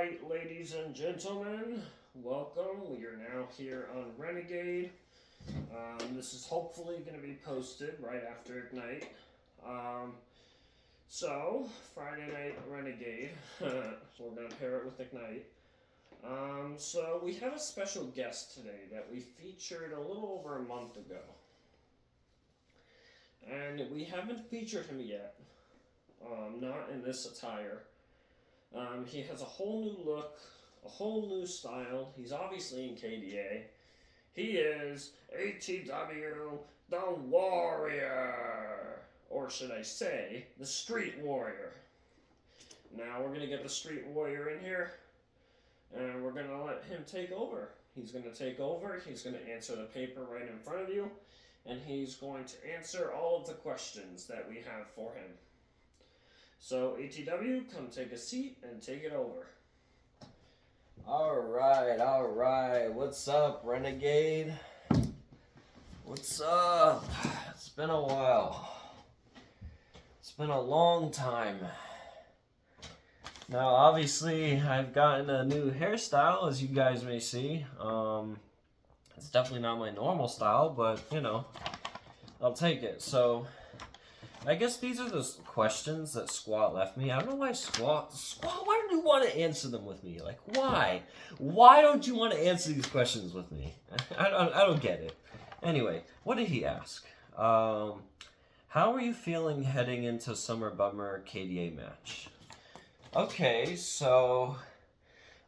right, ladies and gentlemen, welcome. We are now here on Renegade. This is hopefully going to be posted right after Ignite. Um, Friday Night Renegade. We're going to pair it with Ignite. So, we have a special guest today that we featured a little over a month ago. And we haven't featured him yet. Not in this attire. He has a whole new look, a whole new style. He's obviously in KDA. He is ATW the Warrior, or should I say, the Street Warrior. Now we're going to get the Street Warrior in here, and we're going to let him take over. He's going to take over, he's going to answer the paper right in front of you, and he's going to answer all of the questions that we have for him. So, ATW, come take a seat and take it over. Alright. What's up, Renegade? What's up? It's been a while. It's been a long time. Now, obviously, I've gotten a new hairstyle, as you guys may see. It's definitely not my normal style, but, I'll take it. So, I guess these are the questions that Squa left me. I don't know why Squa, why don't you want to answer them with me? Like, why? Why don't you want to answer these questions with me? I don't get it. Anyway, what did he ask? How are you feeling heading into Summer Bummer KDA match? Okay, so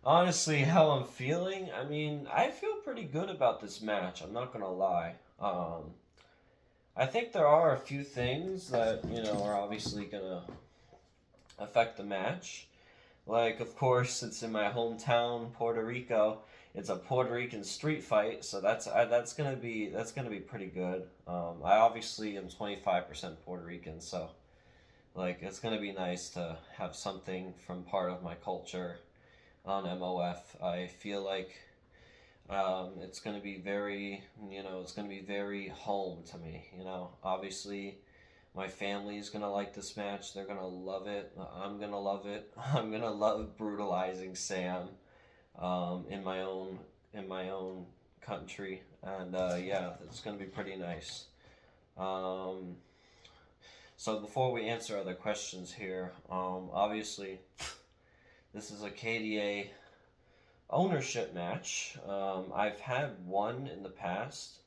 honestly, how I'm feeling? I mean, I feel pretty good about this match. I'm not gonna lie. I think there are a few things that, are obviously going to affect the match. Like, of course, it's in my hometown, Puerto Rico. It's a Puerto Rican street fight, so that's going to be pretty good. I obviously am 25% Puerto Rican, so it's going to be nice to have something from part of my culture on MOF. I feel like it's going to be very, home to me, Obviously, my family is going to like this match. They're going to love it. I'm going to love it. I'm going to love brutalizing Sam in my own country. And, it's going to be pretty nice. So before we answer other questions here, obviously, this is a KDA ownership match. I've had one in the past.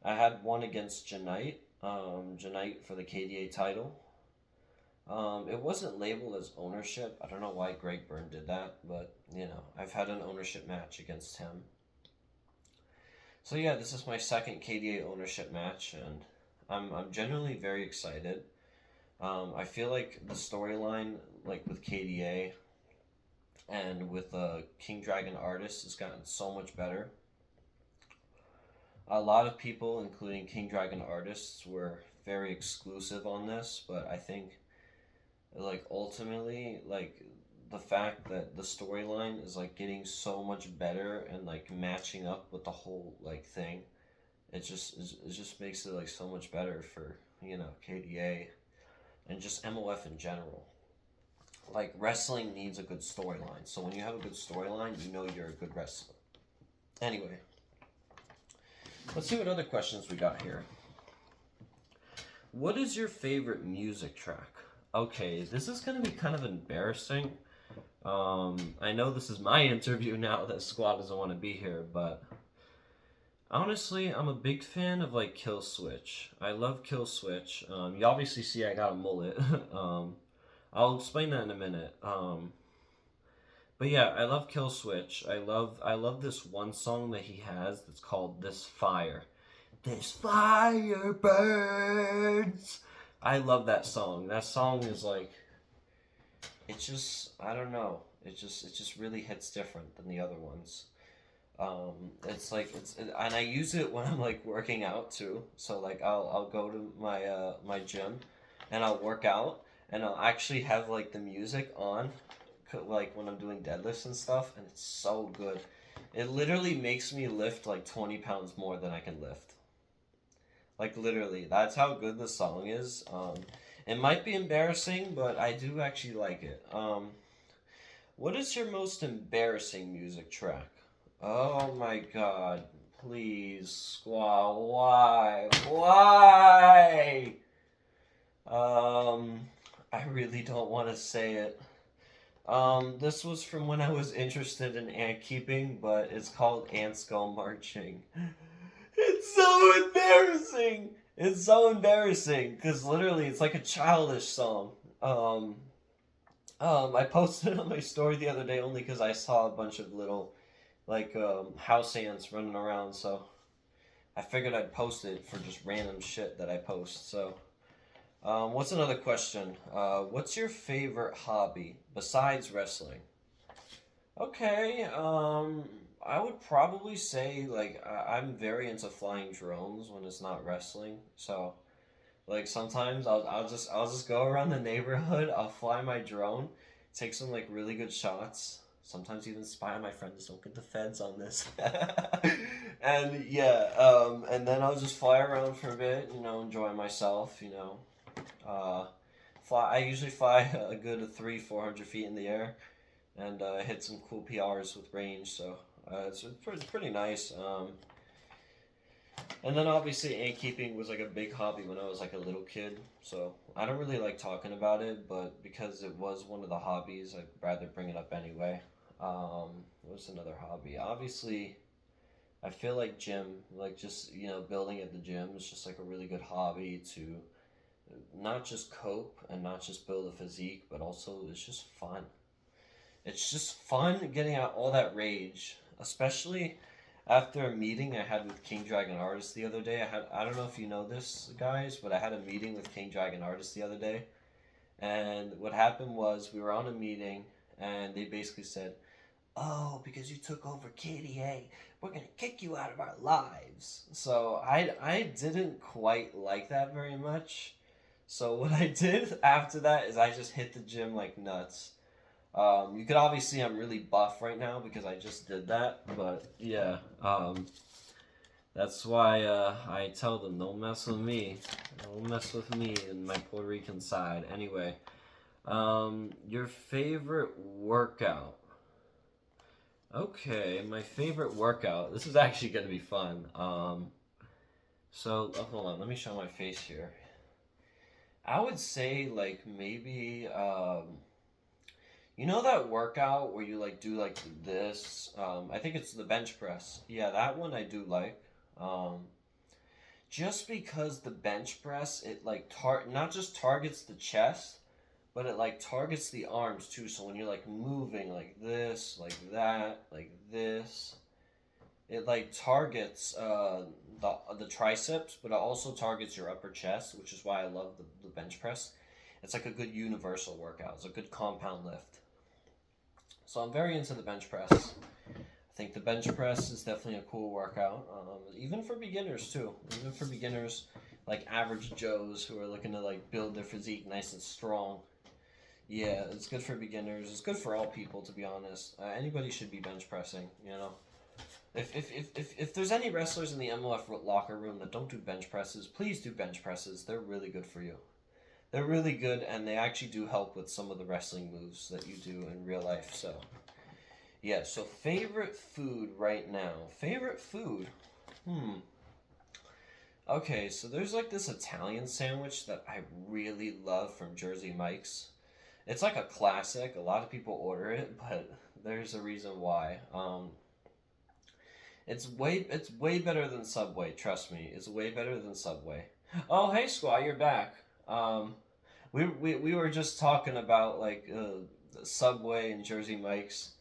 I had one against Janite for the KDA title. It wasn't labeled as ownership. I don't know why Greg Byrne did that, but I've had an ownership match against him. So yeah, this is my second KDA ownership match, and I'm genuinely very excited. I feel like the storyline, with KDA and with King Dragon Artist, has gotten so much better. A lot of people, including King Dragon Artists, were very exclusive on this, but I think, ultimately, the fact that the storyline is, getting so much better and, matching up with the whole, thing, it just makes it, so much better for, KDA and just MOF in general. Wrestling needs a good storyline. So when you have a good storyline, you're a good wrestler. Anyway, let's see what other questions we got here. What is your favorite music track? Okay, this is going to be kind of embarrassing. I know this is my interview now that Squa doesn't want to be here, but honestly, I'm a big fan of, Kill Switch. I love Kill Switch. You obviously see I got a mullet. I'll explain that in a minute. But yeah, I love Kill Switch. I love this one song that he has that's called This Fire. This fire burns. I love that song. That song is it's just, I don't know. It just really hits different than the other ones. And I use it when I'm working out too. So I'll go to my gym and I'll work out. And I'll actually have, the music on, when I'm doing deadlifts and stuff, and it's so good. It literally makes me lift, 20 pounds more than I can lift. Literally. That's how good the song is. It might be embarrassing, but I do actually like it. What is your most embarrassing music track? Oh my god. Please, Squa, why? Why? I really don't want to say it. This was from when I was interested in ant keeping, but it's called Ants Go Marching. It's so embarrassing! It's so embarrassing, because literally it's like a childish song. I posted it on my story the other day only because I saw a bunch of little, like, house ants running around, so I figured I'd post it for just random shit that I post, so. What's another question? What's your favorite hobby besides wrestling? Okay, I would probably say, like, I'm very into flying drones when it's not wrestling, so. Like sometimes I'll just go around the neighborhood. I'll fly my drone, take some like really good shots. Sometimes even spy on my friends. Don't get the feds on this. And yeah, and then I'll just fly around for a bit. Enjoy myself. Fly. I usually fly a good 300-400 feet in the air, and hit some cool PRs with range. So it's pretty nice. And then obviously ant keeping was like a big hobby when I was like a little kid. So I don't really like talking about it, but because it was one of the hobbies, I'd rather bring it up anyway. What's another hobby? Obviously, I feel like gym, like just, building at the gym is just like a really good hobby to not just cope and not just build a physique, but also it's just fun. It's just fun getting out all that rage, especially after a meeting I had with King Dragon Artist the other day. I don't know if you know this, guys, but I had a meeting with King Dragon Artist the other day. And what happened was we were on a meeting and they basically said, "Oh, because you took over KDA, we're going to kick you out of our lives." So I didn't quite like that very much. So what I did after that is I just hit the gym like nuts. You could obviously see I'm really buff right now because I just did that, but yeah, that's why I tell them, don't mess with me. Don't mess with me and my Puerto Rican side. Anyway, your favorite workout. Okay, my favorite workout. This is actually going to be fun. Hold on, let me show my face here. I would say, like, maybe, you know that workout where you like do like this? I think it's the bench press. Yeah, that one I do like. Just because the bench press, it like not just targets the chest, but it like targets the arms too. So when you're like moving like this, like that, like this, it like targets the triceps, but it also targets your upper chest, which is why I love the bench press. It's like a good universal workout. It's a good compound lift. So I'm very into the bench press. I think the bench press is definitely a cool workout, even for beginners too. Even for beginners, like average Joes who are looking to like build their physique nice and strong. Yeah, it's good for beginners. It's good for all people, to be honest. Anybody should be bench pressing. If there's any wrestlers in the MLF locker room that don't do bench presses, please do bench presses. They're really good for you. They're really good, and they actually do help with some of the wrestling moves that you do in real life. So, yeah. So, favorite food right now. Favorite food? Okay, so there's like this Italian sandwich that I really love from Jersey Mike's. It's like a classic. A lot of people order it, but there's a reason why. It's way better than Subway. Trust me, it's way better than Subway. Oh, hey, Squa, you're back. We were just talking about like Subway and Jersey Mike's.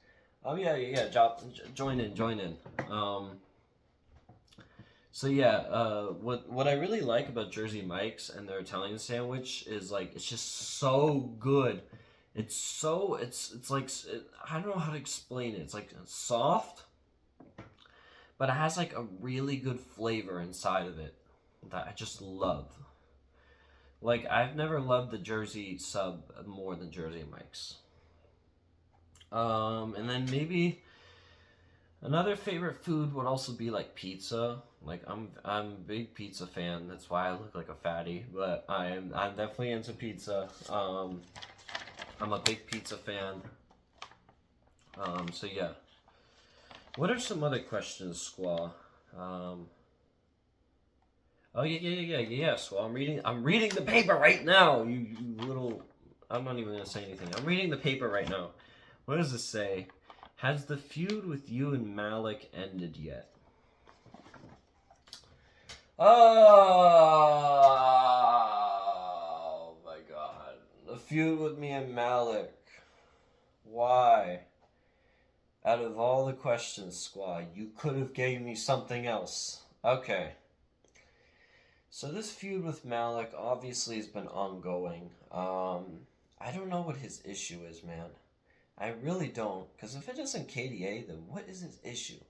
Oh yeah. Join in. So yeah, what I really like about Jersey Mike's and their Italian sandwich is like it's just so good. It's like I don't know how to explain it. It's like soft, but it has like a really good flavor inside of it that I just love. Like, I've never loved the Jersey sub more than Jersey Mike's. And then maybe another favorite food would also be like pizza. Like I'm a big pizza fan. That's why I look like a fatty. But I'm definitely into pizza. I'm a big pizza fan. So yeah. What are some other questions, Squa? Oh yeah, Squa. I'm reading the paper right now. You little. I'm not even gonna say anything. I'm reading the paper right now. What does this say? Has the feud with you and Malik ended yet? Oh my God. The feud with me and Malik. Why? Out of all the questions, Squa, you could have gave me something else. Okay. So this feud with Malik obviously has been ongoing. I don't know what his issue is, man. I really don't. Because if it isn't KDA, then what is his issue?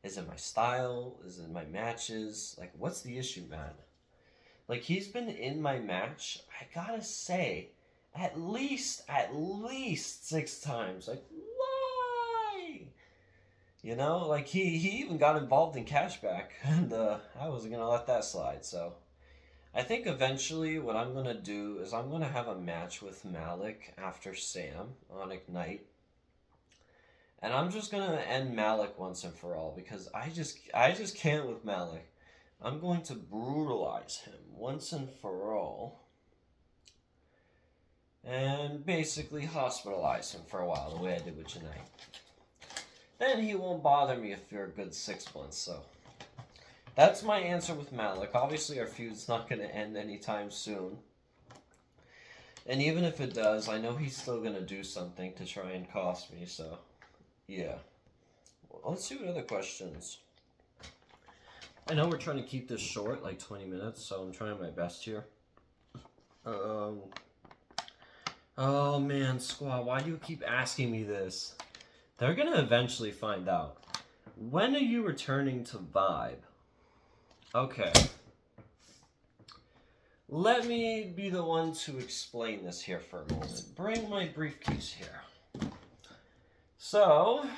Is it my style? Is it my matches? Like, what's the issue, man? Like, he's been in my match, I gotta say, at least 6 times. Like, why? You know, like, he even got involved in cashback, and I wasn't gonna let that slide, so. I think eventually what I'm gonna do is I'm gonna have a match with Malik after Sam on Ignite. And I'm just gonna end Malik once and for all because I just can't with Malik. I'm going to brutalize him once and for all. And basically hospitalize him for a while, the way I did with Janae. Then he won't bother me for a good 6 months, so. That's my answer with Malik. Obviously our feud's not gonna end anytime soon. And even if it does, I know he's still gonna do something to try and cost me, so. Yeah. Well, let's see what other questions. I know we're trying to keep this short, like 20 minutes, so I'm trying my best here. Oh man, Squa, why do you keep asking me this? They're gonna eventually find out. When are you returning to Vibe? Okay. Let me be the one to explain this here for a moment. Bring my briefcase here. So,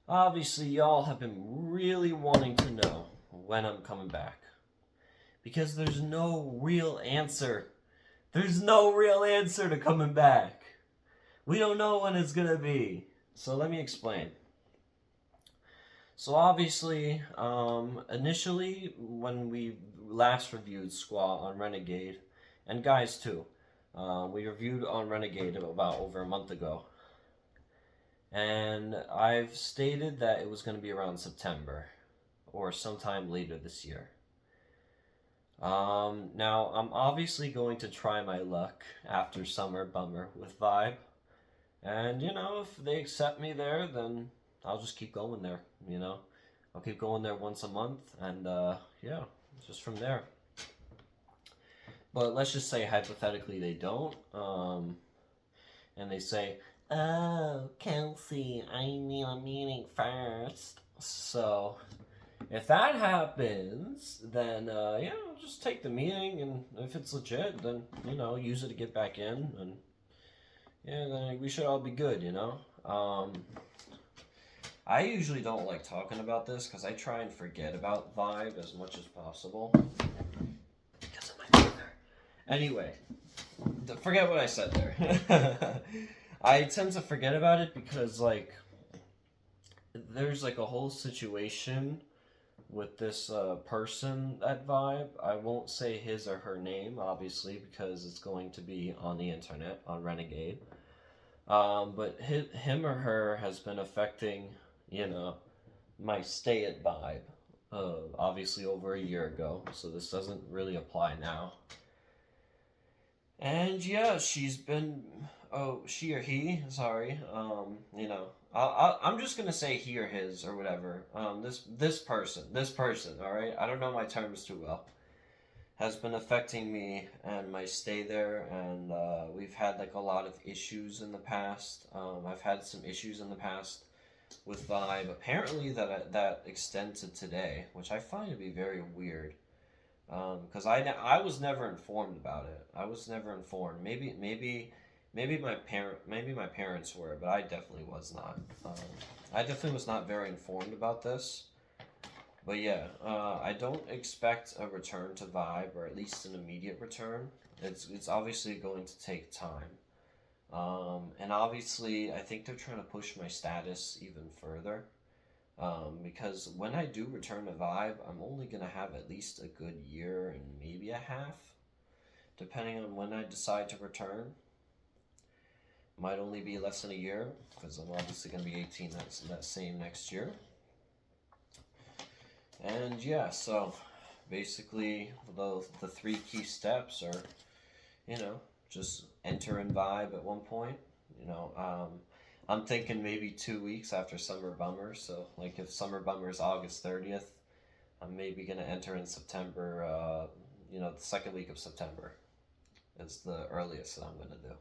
obviously y'all have been really wanting to know when I'm coming back. Because there's no real answer. There's no real answer to coming back. We don't know when it's gonna be. So let me explain. So obviously, initially, when we last reviewed Squa on Renegade, and guys too, we reviewed on Renegade about over a month ago. And I've stated that it was going to be around September, or sometime later this year. Now, I'm obviously going to try my luck after Summer Bummer with Vibe. And, you know, if they accept me there, then I'll just keep going there, you know. I'll keep going there once a month, and, yeah, just from there. But let's just say, hypothetically, they don't, and they say, oh, Kelsey, I need a meeting first. So, if that happens, then, yeah, I'll just take the meeting, and if it's legit, then, you know, use it to get back in, and, yeah, then we should all be good, you know? I usually don't like talking about this, because I try and forget about Vibe as much as possible. Because of my brother. Anyway, forget what I said there. I tend to forget about it because, like, there's, like, a whole situation with this person at Vibe. I won't say his or her name, obviously, because it's going to be on the internet, on Renegade. But him or her has been affecting, you know, my stay at Vibe, obviously over a year ago, so this doesn't really apply now. And, yeah, she's been... Oh, she or he, sorry, you know, I'm just gonna say he or his or whatever, this person, alright, I don't know my terms too well, has been affecting me and my stay there, and, we've had, like, a lot of issues in the past. I've had some issues in the past with Vibe, apparently that extend to today, which I find to be very weird. Because I was never informed about it. I was never informed. Maybe my parents were, but I definitely was not. I definitely was not very informed about this. But yeah, I don't expect a return to Vibe, or at least an immediate return. It's obviously going to take time. And obviously, I think they're trying to push my status even further. Because when I do return to Vibe, I'm only going to have at least a good year and maybe a half, depending on when I decide to return. Might only be less than a year, because I'm obviously going to be 18 that same next year. And yeah, so basically the three key steps are, just enter in Vibe at one point. I'm thinking maybe 2 weeks after Summer Bummer. So like if Summer Bummer is August 30th, I'm maybe going to enter in September, the second week of September is the earliest that I'm going to do.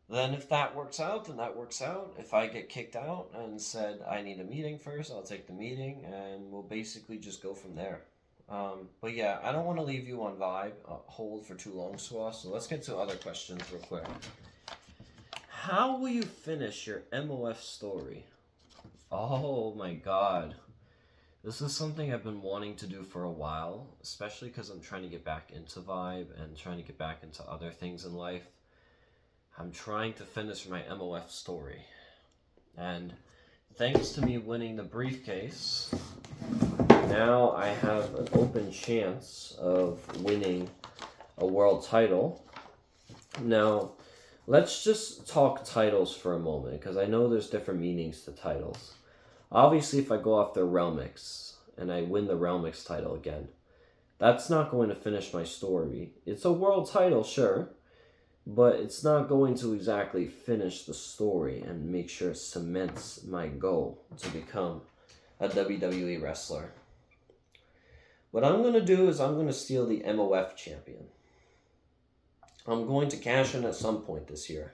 Then if that works out, then that works out. If I get kicked out and said I need a meeting first, I'll take the meeting and we'll basically just go from there. But yeah, I don't want to leave you on Vibe, hold for too long, Squa, so let's get to other questions real quick. How will you finish your MOF story? Oh my god. This is something I've been wanting to do for a while, especially because I'm trying to get back into Vibe and trying to get back into other things in life. I'm trying to finish my MOF story. And thanks to me winning the briefcase, now I have an open chance of winning a world title. Now, let's just talk titles for a moment, because I know there's different meanings to titles. Obviously, if I go after Realmix and I win the Realmix title again, that's not going to finish my story. It's a world title, sure, but it's not going to exactly finish the story and make sure it cements my goal to become a WWE wrestler. What I'm going to do is I'm going to steal the MOF champion. I'm going to cash in at some point this year.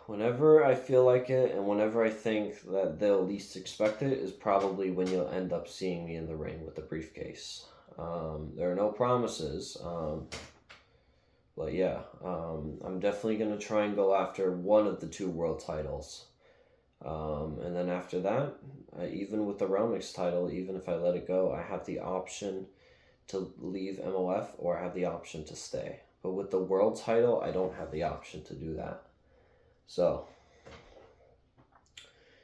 Whenever I feel like it and whenever I think that they'll least expect it is probably when you'll end up seeing me in the ring with the briefcase. There are no promises. But yeah, I'm definitely going to try and go after one of the 2 world titles. And then after that, even with the Realmix title, even if I let it go, I have the option to leave MOF or I have the option to stay. But with the world title, I don't have the option to do that. So,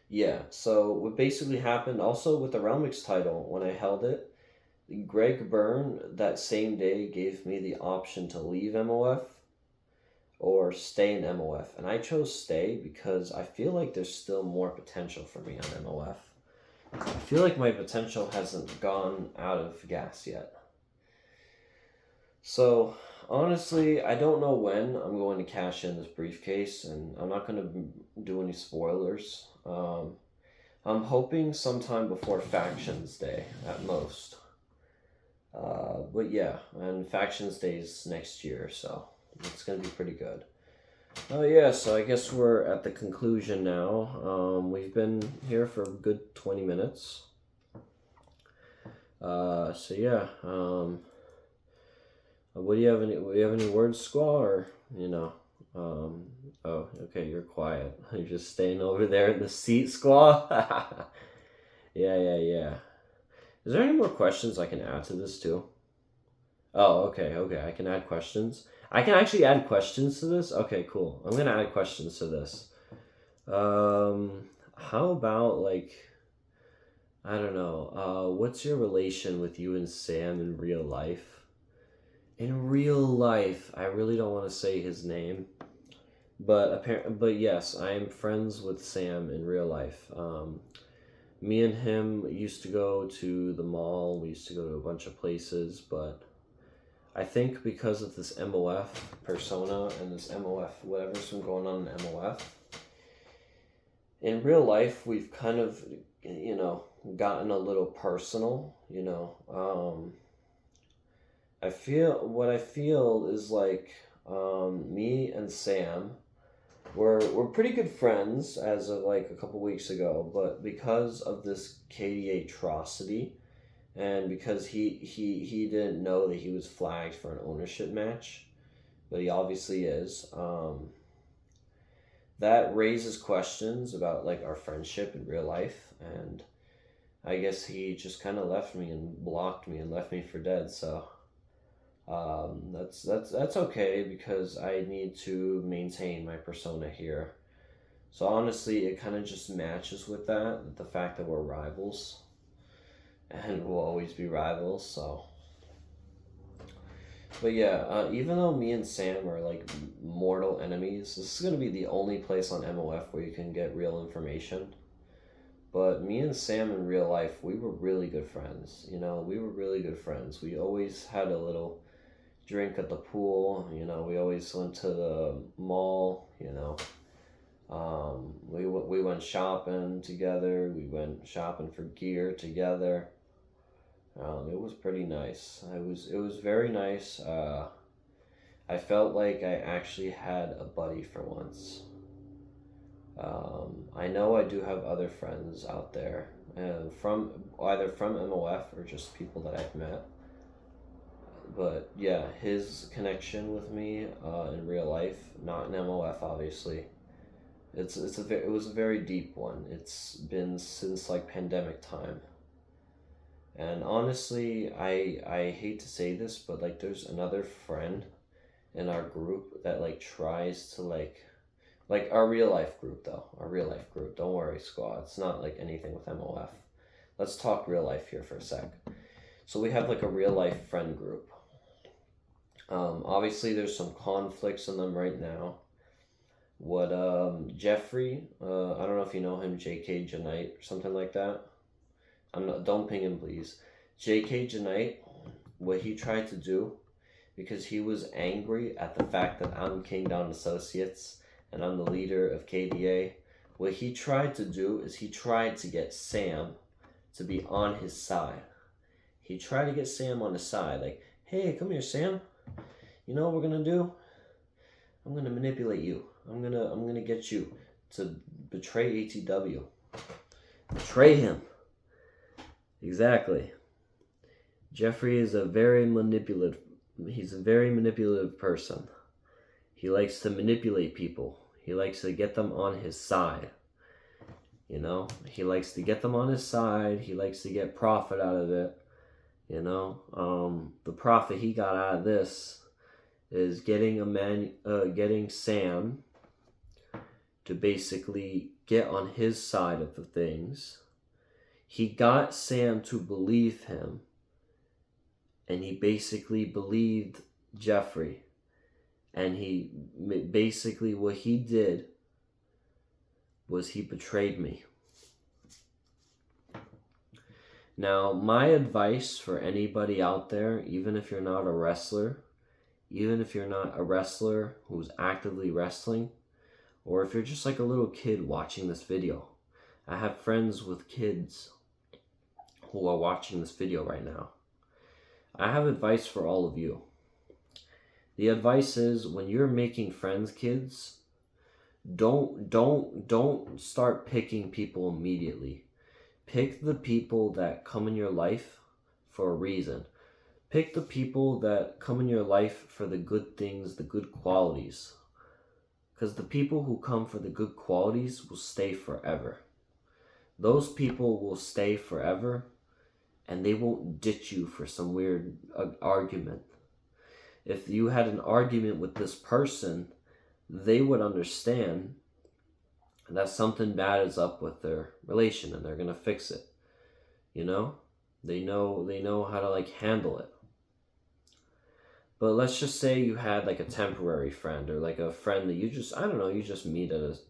yeah. So what basically happened also with the Realmix title, when I held it, Greg Byrne that same day gave me the option to leave MOF or stay in MOF. And I chose stay because I feel like there's still more potential for me on MOF. I feel like my potential hasn't gone out of gas yet. So, honestly, I don't know when I'm going to cash in this briefcase, and I'm not going to do any spoilers. I'm hoping sometime before Factions Day, at most. But yeah, and Factions Day is next year, so it's going to be pretty good. Oh yeah, so I guess we're at the conclusion now. We've been here for a good 20 minutes. So yeah, do you have any words, Squa, or, oh, okay, you're quiet. You're just staying over there in the seat, Squa? Yeah. Is there any more questions I can add to this, too? Oh, okay, I can add questions. I can actually add questions to this? Okay, cool. I'm gonna add questions to this. How about, like, I don't know, what's your relation with you and Sam in real life? In real life, I really don't want to say his name, but yes, I am friends with Sam in real life. Me and him used to go to the mall, we used to go to a bunch of places, but I think because of this MOF persona and this MOF, whatever's been going on in MOF, in real life, we've kind of, gotten a little personal, I feel is like, me and Sam, we're pretty good friends as of like a couple weeks ago, but because of this KDA atrocity, and because he didn't know that he was flagged for an ownership match, but he obviously is, that raises questions about like our friendship in real life, and I guess he just kind of left me and blocked me and left me for dead, so That's okay because I need to maintain my persona here. So honestly, it kind of just matches with that, the fact that we're rivals, and we'll always be rivals. So, but yeah, even though me and Sam are like mortal enemies, this is gonna be the only place on MOF where you can get real information. But me and Sam in real life, we were really good friends. You know, we were really good friends. We always had a little drink at the pool. You know, we always went to the mall. You know, we went shopping together. We went shopping for gear together. It was pretty nice. It was very nice. I felt like I actually had a buddy for once. I know I do have other friends out there, from either from MOF or just people that I've met. But yeah, his connection with me in real life, not in MOF, obviously. It was a very deep one. It's been since like pandemic time. And honestly, I hate to say this, but like there's another friend in our group that like tries to like our real life group though. Our real life group. Don't worry, Squa. It's not like anything with MOF. Let's talk real life here for a sec. So we have like a real life friend group. Obviously there's some conflicts in them right now. What Jeffrey, I don't know if you know him, JK Janite or something like that. Don't ping him please. JK Janite, what he tried to do, because he was angry at the fact that I'm King Down Associates and I'm the leader of KDA, what he tried to do is he tried to get Sam to be on his side. He tried to get Sam on his side, like, hey, come here, Sam. You know what we're gonna do? I'm gonna manipulate you. I'm gonna get you to betray ATW. Betray him. Exactly. Jeffrey is he's a very manipulative person. He likes to manipulate people. He likes to get them on his side. You know, he likes to get them on his side. He likes to get profit out of it. You know, the profit he got out of this is getting Sam to basically get on his side of the things. He got Sam to believe him, and he basically believed Jeffrey. And he basically, what he did was he betrayed me. Now, my advice for anybody out there, even if you're not a wrestler, even if you're not a wrestler who's actively wrestling, or if you're just like a little kid watching this video. I have friends with kids who are watching this video right now. I have advice for all of you. The advice is, when you're making friends, kids, don't start picking people immediately. Pick the people that come in your life for a reason. Pick the people that come in your life for the good things, the good qualities. Because the people who come for the good qualities will stay forever. Those people will stay forever, and they won't ditch you for some weird argument. If you had an argument with this person, they would understand that something bad is up with their relation, and they're gonna fix it. You know, they know how to like handle it. But let's just say you had like a temporary friend, or like a friend that you just meet at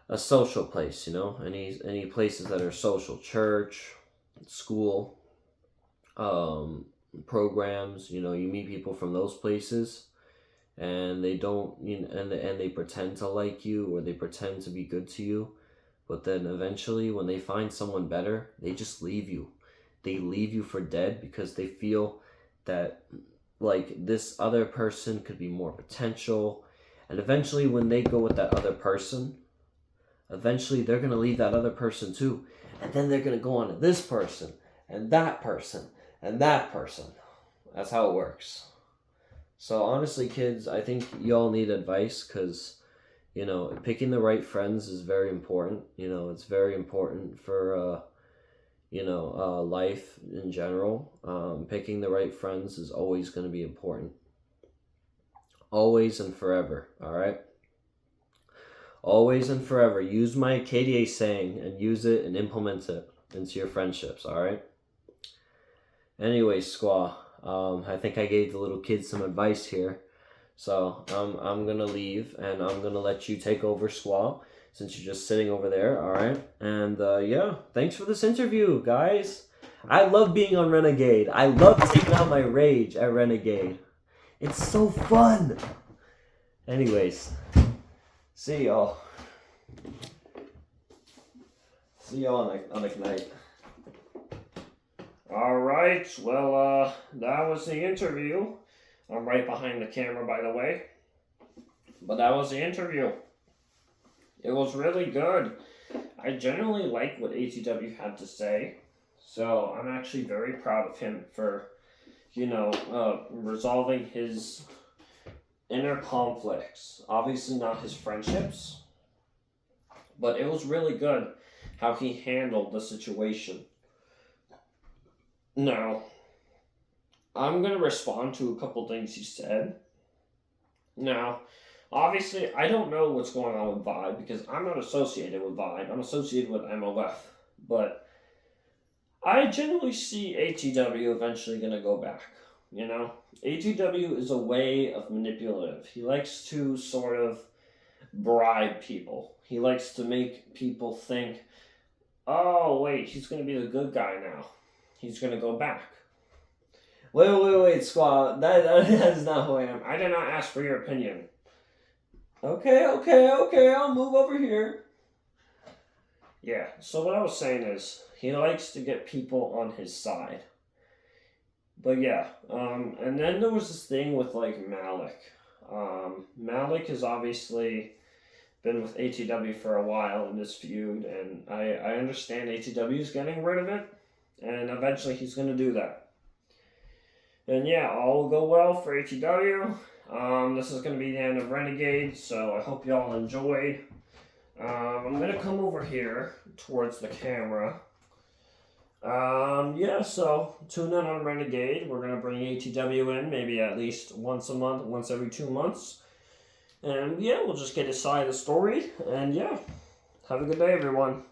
a social place, you know, any places that are social, church, school, programs, you know, you meet people from those places, and they don't, you know, and they pretend to like you, or they pretend to be good to you, but then eventually when they find someone better, they just leave you. They leave you for dead because they feel that like this other person could be more potential, and eventually when they go with that other person, eventually they're going to leave that other person too, and then they're going to go on to this person and that person and that person. That's how it works. So honestly, kids, I think y'all need advice, because, you know, picking the right friends is very important. You know, it's very important for life in general. Picking the right friends is always going to be important. Always and forever, all right? Always and forever. Use my KDA saying and use it and implement it into your friendships, all right? Anyway, Squa, I think I gave the little kids some advice here. So I'm going to leave and I'm going to let you take over, Squa, since you're just sitting over there, all right? And yeah, thanks for this interview, guys. I love being on Renegade. I love taking out my rage at Renegade. It's so fun. Anyways, see y'all. See y'all on the night. Alright, well, that was the interview. I'm right behind the camera, by the way. But that was the interview. It was really good. I generally like what ATW had to say. So I'm actually very proud of him for, resolving his inner conflicts. Obviously not his friendships. But it was really good how he handled the situation. Now, I'm going to respond to a couple things he said. Now, obviously, I don't know what's going on with Vibe because I'm not associated with Vibe. I'm associated with MOF. But I generally see ATW eventually going to go back. ATW is a way of manipulative. He likes to sort of bribe people. He likes to make people think, oh, wait, he's going to be the good guy now. He's going to go back. Wait, Squa. That is not who I am. I did not ask for your opinion. Okay. I'll move over here. Yeah, so what I was saying is, he likes to get people on his side. But yeah, and then there was this thing with, Malik. Malik has obviously been with ATW for a while in this feud, and I understand ATW is getting rid of it, and eventually he's going to do that. And yeah, all will go well for ATW. This is going to be the end of Renegade, so I hope y'all enjoyed. I'm going to come over here towards the camera. Yeah, so tune in on Renegade. We're going to bring ATW in maybe at least once a month, once every 2 months. And yeah, we'll just get his side of the story. And yeah, have a good day, everyone.